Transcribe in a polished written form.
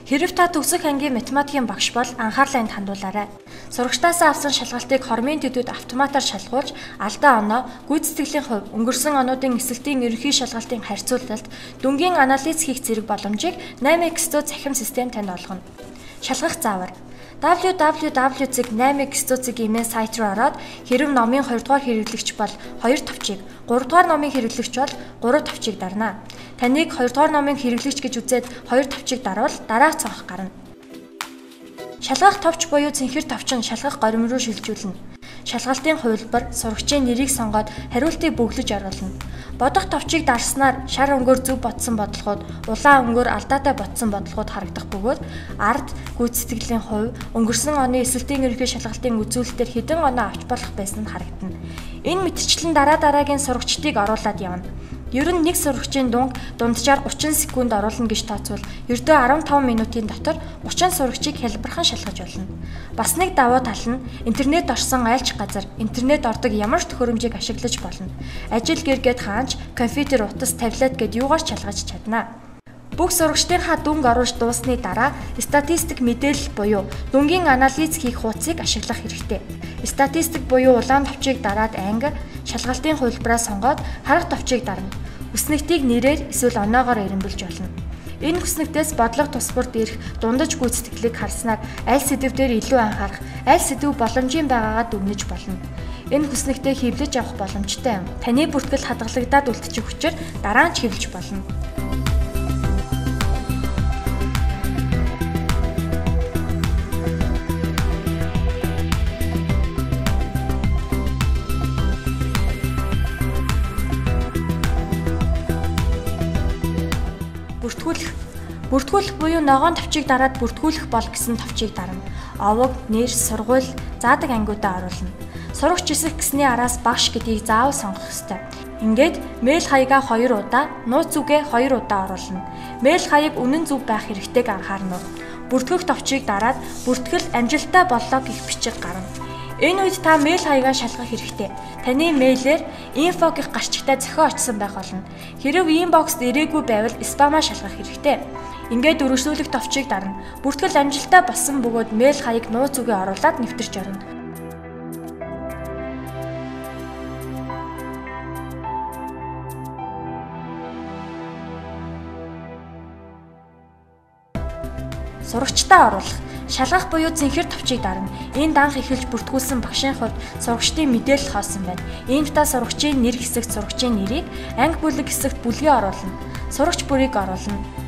Хэрэв та төгсөх ангийн математикийн багш бол анхаарлаа энд хандуулаарай. Сурагчдаасаа авсан шалгалтыг хормын төдөд автоматар шалгуулж, алдаа оноо, гүйцэтгэлийн хувь, өнгөрсөн онуудын эсэлтийн ерөнхий шалгалтын харьцуулалт, дүнгийн анализ хийх зэрэг боломжийг 8x100 цахим систем танд олгоно. Шалгах заавар. www.8x100-ийн сайт руу ороод хэрэв номын 2 дугаар хэрэглэгч бол 2 товчийг, 3 дугаар номын хэрэглэгч бол 3 товчийг дарна. Таныг 2 дугаар номын хэрэглэгч гэж үзээд 2 товчийг дарвал дараах цонх гарна. Шалгах товч буюу цэнхэр товчин шалгах горим руу шилжүүлнэ. Шалгалтын хувилбар, сурагчийн нэрийг сонгоод хариултыг бөглөж оруулна. Бодох товчийг дарснаар шар өнгөөр зөв ботсон бодлогод, улаан өнгөөр алдаатай ботсон бодлогод харагдах бөгөөд ард, гүйцэтгэлийн хувь, өнгөрсөн оны эсэлтийн ерөнхий шалгалтын үзүүлэлтээр хэдэн оноо авч болох байсан нь харагдана. Энэ мэтчилэн дараагийн сурагчдыг оруулаад явна. Ер нь нэг сурагчийн дунджаар 30 секунд оруулна гэж тооцвол ердөө 15 минутын дотор 30 сурагчийг хялбархан шалгаж болно. Бас нэг давуу тал нь интернет орсон айлч газар интернет ордог ямар ч төхөөрөмжийг ашиглаж болно. Ажил гэргээд хаанч компьютер, утас, таблет гэд юугаар ч шалгаж чадна. Бүх сурагчдынхаа дүнг оруулж дуусны дараа статистик мэдээлэл буюу дүнгийн анализ хийх хуудсыг ашиглах хэрэгтэй. Статистик буюу улаан товчийг дараад анги, шалгалтын хувилбараа сонгоод харах товчийг дарна. Хүснэгтийг нэрээр эсвэл оноогоор эрэмбэлж болно. Энэ хүснэгтээс бодлого тус бүрт ирэх дундаж гүйцэтгэлийг харснаар аль сэдвээр илүү анхаарах, аль сэдв боломжийн байгаагаа дүгнэж болно. Энэ хүснэгтээ хэвлэж авах боломжтой юм. Таны бүртгэл хадгалагдаад үлдчих учраас дараа нь хэвлэж болно. Бүртгүүлэх буюу ногоон товчийг дараад бүртгүүлэх бол гэсэн товчийг дарна. Овог, нэр, сургууль, заадаг ангиудаа оруулна. Сурагч эсэх гэсний араас багш гэдгийг заавал сонгох ёстой. Ингээд мэйл хаягаа 2 удаа, нууц үгээ 2 удаа оруулна. Мэйл хаяг үнэн зөв байх хэрэгтэйг анхаарна. Бүртгэх товчийг дараад бүртгэл амжилттай боллоо гэх бичиг гарна. Энэ үед та мэйл хаягаа шалгах хэрэгтэй. Таны мэйлээр info гэх гарчигтай зохион очсон байх болно. Хэрэв inbox-д ирээгүй байвал спамаа шалгах хэрэгтэй. Ингээд үргэлжлүүлэх товчийг дарна. Бүртгэл амжилттай болсон бөгөөд мэйл хаяг нууц үгээ оруулаад нэвтэрч орно. Сурагчдаа оруулах. Шалгах буюу цэнхэр товчийг дарна. Энд анх эхэлж бүртгүүлсэн багшийн хувьд сурагчдын мэдээлэл хоосон байна. Энд та сурагчийн нэр хэсэгт сурагчийн нэрийг, анги бүлэг хэсэгт бүлгээ оруулна. Сурагч бүрийг оруулна.